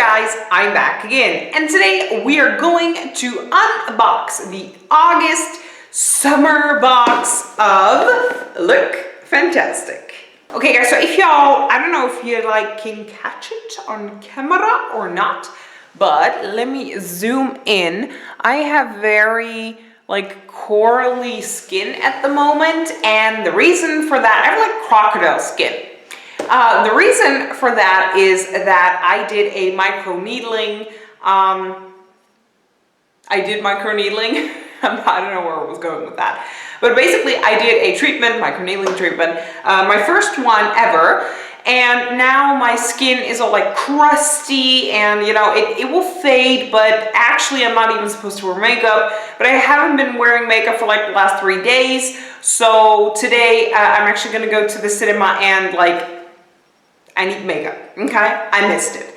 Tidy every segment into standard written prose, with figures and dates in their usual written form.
guys, I'm back again, and today we are going to unbox the August summer box of Lookfantastic. Okay guys, so if y'all, I don't know if you can catch it on camera or not, but let me zoom in. I have very corally skin at the moment, and the reason for that, I have crocodile skin. The reason for that is that I did a micro needling. I don't know where I was going with that. But basically I did a treatment, micro needling treatment, my first one ever. And now my skin is all crusty, and it will fade, but actually I'm not even supposed to wear makeup. But I haven't been wearing makeup for the last 3 days. So today I'm actually gonna go to the cinema and I need makeup, okay? I missed it.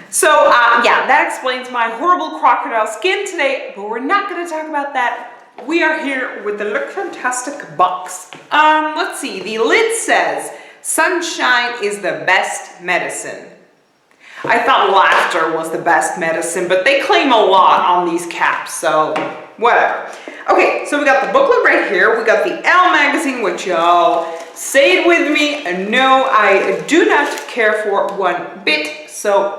So yeah, that explains my horrible crocodile skin today, but we're not gonna talk about that. We are here with the Lookfantastic box. Let's see, the lid says, sunshine is the best medicine. I thought laughter was the best medicine, but they claim a lot on these caps, so whatever. Okay, so we got the booklet right here. We got the Elle magazine, which y'all, say it with me, no, I do not care for one bit. So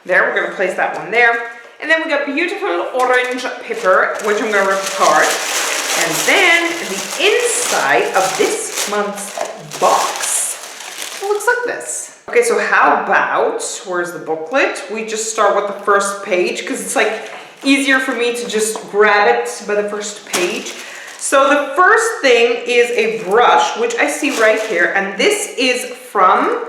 there, we're gonna place that one there. And then we got beautiful orange paper, which I'm gonna rip apart. And then the inside of this month's box looks like this. Okay, so how about, where's the booklet? We just start with the first page, because it's easier for me to just grab it by the first page. So the first thing is a brush, which I see right here, and this is from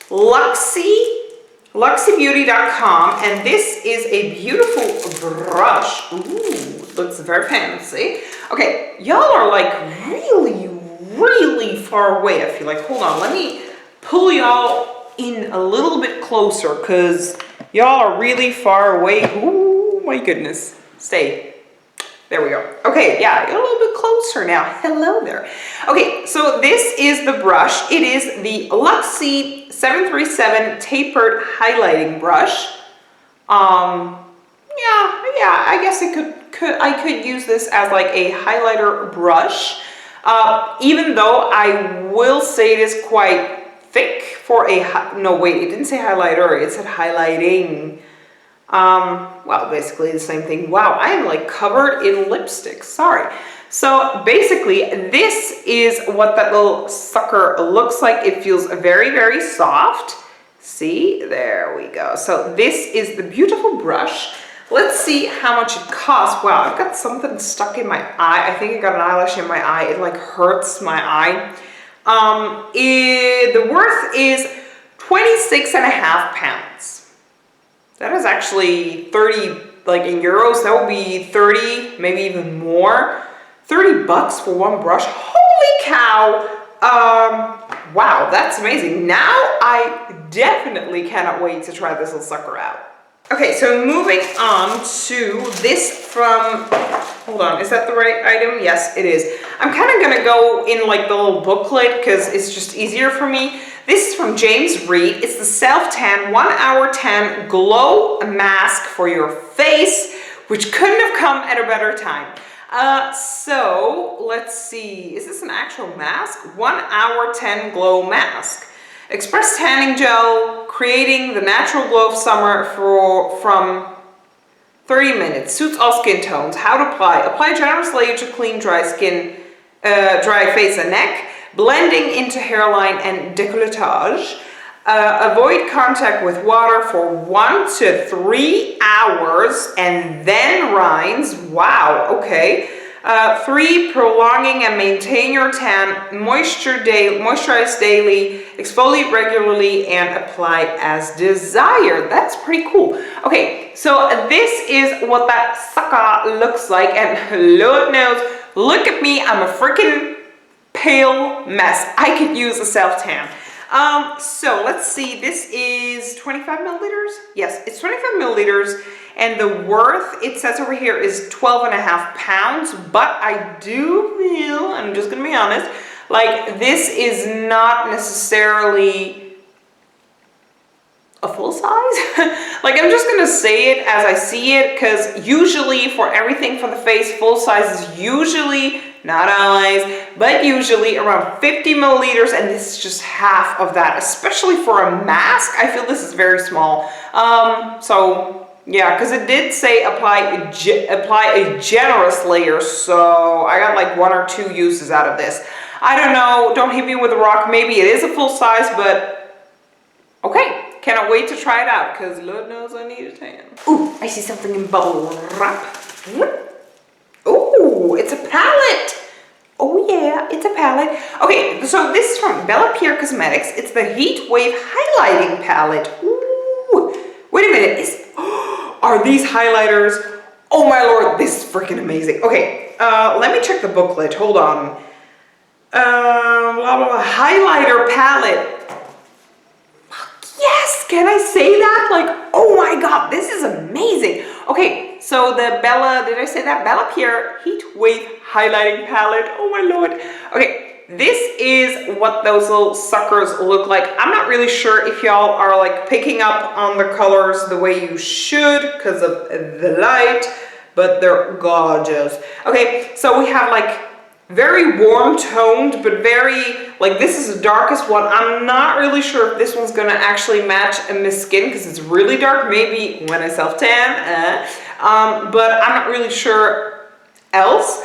luxybeauty.com, and this is a beautiful brush. Ooh, looks very fancy. Okay, y'all are really far away, I feel like. Hold on, let me pull y'all in a little bit closer, because y'all are really far away. Ooh, my goodness. Stay. There we go. Okay, yeah, you're a little bit closer now. Hello there. Okay, so this is the brush. It is the Luxy 737 tapered highlighting brush. Yeah, I guess I could use this as a highlighter brush. Even though I will say it is quite thick for a, no wait, it didn't say highlighter, it said highlighting. Well, basically the same thing. Wow, I am covered in lipstick. Sorry. So basically, this is what that little sucker looks like. It feels very soft. See, there we go. So this is the beautiful brush. Let's see how much it costs. Wow, I've got something stuck in my eye. I think I got an eyelash in my eye. It hurts my eye. The worth is 26.5 pounds. That is actually 30, in euros, that would be 30, maybe even more. 30 bucks for one brush. Holy cow. Wow, that's amazing. Now I definitely cannot wait to try this little sucker out. Okay, so moving on to this from, hold on, is that the right item? Yes, it is. I'm kind of gonna go in the little booklet because it's just easier for me. This is from James Reed. It's the Self-Tan 1 Hour Tan Glow Mask for your face, which couldn't have come at a better time. So let's see, is this an actual mask? 1 Hour Tan Glow Mask. Express tanning gel, creating the natural glow of summer from 30 minutes. Suits all skin tones. How to apply. Apply a generous layer to clean dry skin, dry face and neck, blending into hairline and décolletage. Avoid contact with water for 1 to 3 hours and then rinse. Wow, okay. 3, prolonging and maintain your tan, moisturize daily, exfoliate regularly, and apply as desired. That's pretty cool. Okay, so this is what that sucker looks like, and Lord knows, look at me, I'm a freaking pale mess. I could use a self-tan. So let's see, this is 25 milliliters. Yes, it's 25 milliliters. And the worth, it says over here, is 12.5 pounds. But I do feel, I'm just gonna be honest, this is not necessarily a full size. Like, I'm just gonna say it as I see it, because usually for everything for the face, full size is usually, not always, but usually around 50 milliliters, and this is just half of that, especially for a mask. I feel this is very small. So yeah, because it did say apply a generous layer, so I got like 1 or 2 uses out of this. I don't know, don't hit me with a rock, maybe it is a full size, but okay. Cannot wait to try it out, because Lord knows I need a tan. Ooh, I see something in bubble wrap. Ooh, it's a palette. Oh yeah, it's a palette. Okay, so this is from Bella Pierre Cosmetics. It's the Heat Wave Highlighting Palette. Ooh, wait a minute. Are these highlighters? Oh my lord, this is freaking amazing. Okay, let me check the booklet. Hold on. Blah, blah, blah. Highlighter palette. Yes, can I say that? Like, oh my god, this is amazing. Okay, so the Bella, did I say that? Bella Pierre Heat Wave Highlighting Palette. Oh my lord. Okay, this is what those little suckers look like. I'm not really sure if y'all are like picking up on the colors the way you should because of the light, but they're gorgeous. Okay, so we have like very warm toned, but very, like, this is the darkest one. I'm not really sure if this one's gonna actually match Miss Skin because it's really dark, maybe when I self-tan, but I'm not really sure else.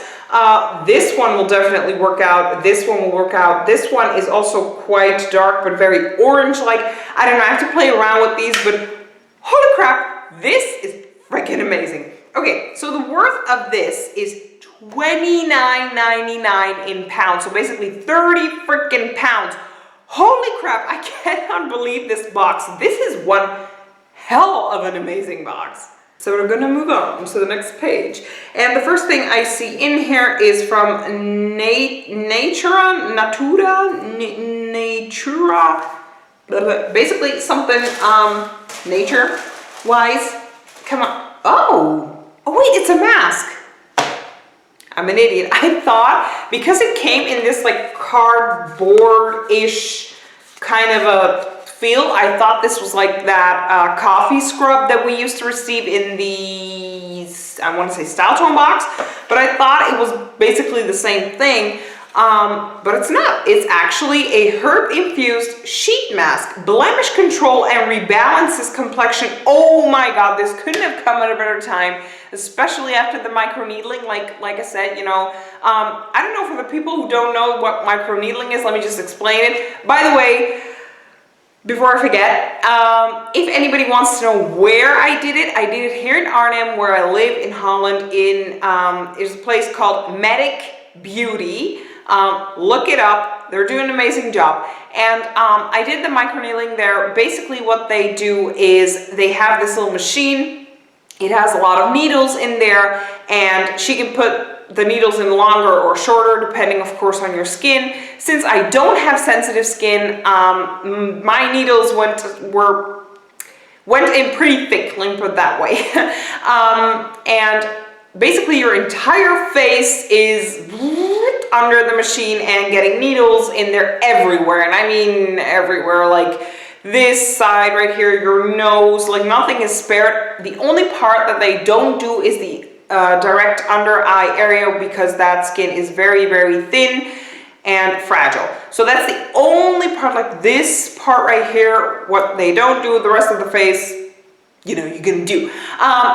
This one will definitely work out. This one will work out. This one is also quite dark, but very orange-like. I don't know, I have to play around with these, but holy crap, this is freaking amazing. Okay, so the worth of this is $29.99 in pounds, so basically 30 freaking pounds. Holy crap, I cannot believe this box. This is one hell of an amazing box. So we're gonna move on to the next page. And the first thing I see in here is from Natura, basically something nature-wise. Come on, oh wait, it's a mask. I'm an idiot. I thought, because it came in this like cardboard-ish kind of a feel, I thought this was like that coffee scrub that we used to receive in the, I want to say StyleTone box, but I thought it was basically the same thing, but it's not. It's actually a herb-infused sheet mask, blemish control and rebalances complexion. Oh my god, this couldn't have come at a better time, especially after the microneedling. Like I said, you know, I don't know, for the people who don't know what microneedling is, let me just explain it. By the way, before I forget, if anybody wants to know where I did it here in Arnhem, where I live in Holland. There's a place called Medic Beauty. Look it up. They're doing an amazing job. And I did the microneedling there. Basically what they do is they have this little machine. It has a lot of needles in there, and she can put the needles in longer or shorter, depending of course on your skin. Since I don't have sensitive skin, my needles went in pretty thick, let me put it that way. And basically your entire face is under the machine and getting needles in there everywhere, and I mean everywhere, like this side right here, your nose, like nothing is spared. The only part that they don't do is the direct under eye area, because that skin is very, very thin and fragile. So that's the only part, like this part right here, what they don't do. The rest of the face, you know, you can do.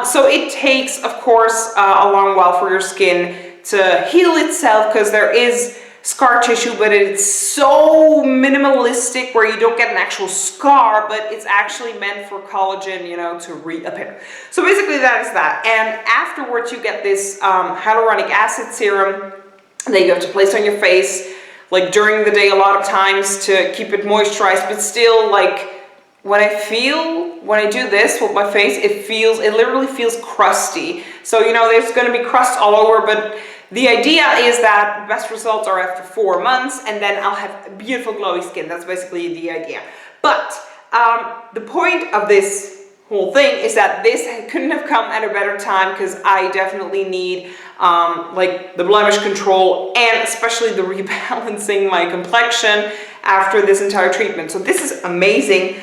So it takes, of course, a long while for your skin to heal itself, because there is scar tissue, but it's so minimalistic where you don't get an actual scar, but it's actually meant for collagen, you know, to reappear. So basically that is that. And afterwards you get this hyaluronic acid serum that you have to place on your face, like during the day a lot of times, to keep it moisturized, but still, like, when I do this with my face, it literally feels crusty. So, you know, there's going to be crust all over, but the idea is that the best results are after 4 months, and then I'll have beautiful glowy skin. That's basically the idea. But the point of this whole thing is that this couldn't have come at a better time, because I definitely need like the blemish control and especially the rebalancing my complexion after this entire treatment. So this is amazing.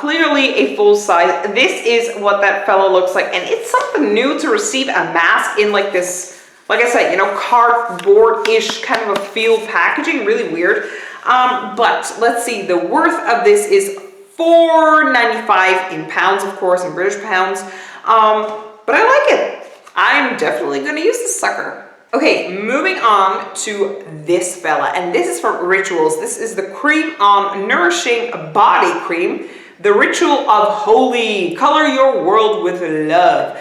Clearly a full size. This is what that fella looks like, and it's something new to receive a mask in like this, like I said, you know, cardboard-ish kind of a feel packaging, really weird. But let's see, the worth of this is $4.95 in pounds, of course, in British pounds. But I like it. I'm definitely gonna use this sucker. Okay, moving on to this fella, and this is from Rituals. This is the Cream On Nourishing Body Cream, the Ritual of Holy. Color your world with love.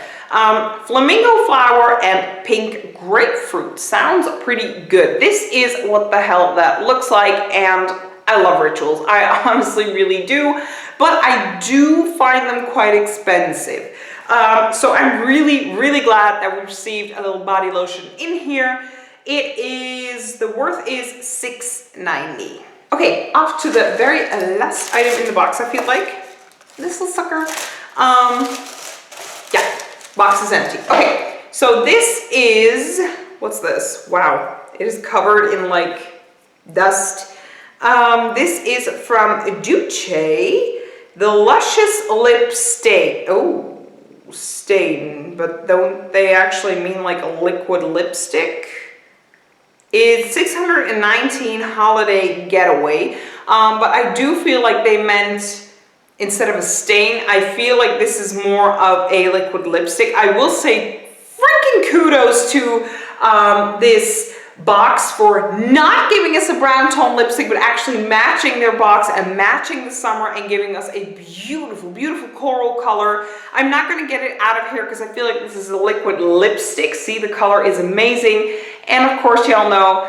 Flamingo flower and pink grapefruit. Sounds pretty good. This is what the hell that looks like, and I love Rituals. I honestly really do, but I do find them quite expensive. So I'm really, really glad that we received a little body lotion in here. The worth is $6.90. Okay, off to the very last item in the box, I feel like. This little sucker. Yeah, box is empty. Okay, so this is, what's this? Wow, it is covered in like dust. This is from Duce, the Luscious Lip Stain. Oh. Stain, but don't they actually mean like a liquid lipstick? It's 619 Holiday Getaway, but I do feel like they meant instead of a stain, I feel like this is more of a liquid lipstick. I will say freaking kudos to this box for not giving us a brown tone lipstick, but actually matching their box and matching the summer and giving us a beautiful, beautiful coral color. I'm not going to get it out of here because I feel like this is a liquid lipstick. See, the color is amazing. And of course, y'all know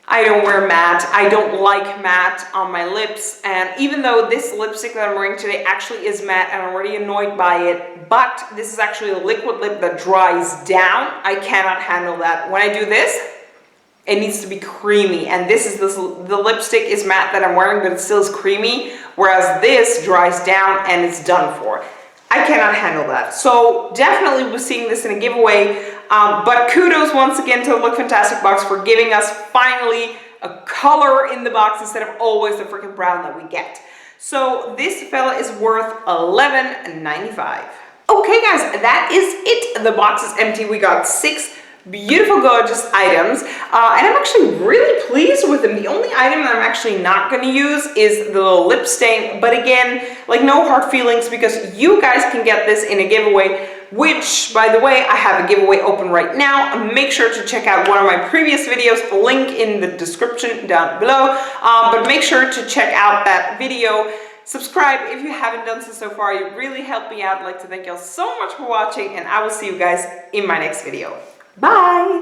I don't wear matte. I don't like matte on my lips. And even though this lipstick that I'm wearing today actually is matte and I'm already annoyed by it, but this is actually a liquid lip that dries down. I cannot handle that. When I do this, it needs to be creamy, and the lipstick is matte that I'm wearing, but it still is creamy, whereas this dries down and it's done for. I cannot handle that. So definitely we're seeing this in a giveaway, but kudos once again to the Lookfantastic box for giving us finally a color in the box instead of always the freaking brown that we get. So this fella is worth $11.95. Okay guys, that is it. The box is empty. We got 6 beautiful, gorgeous items, and I'm actually really pleased with them. The only item that I'm actually not going to use is the little lip stain, but again, like no hard feelings because you guys can get this in a giveaway, which, by the way, I have a giveaway open right now. Make sure to check out one of my previous videos, link in the description down below, but make sure to check out that video. Subscribe if you haven't done so far. You really help me out. I'd like to thank you all so much for watching, and I will see you guys in my next video. Bye!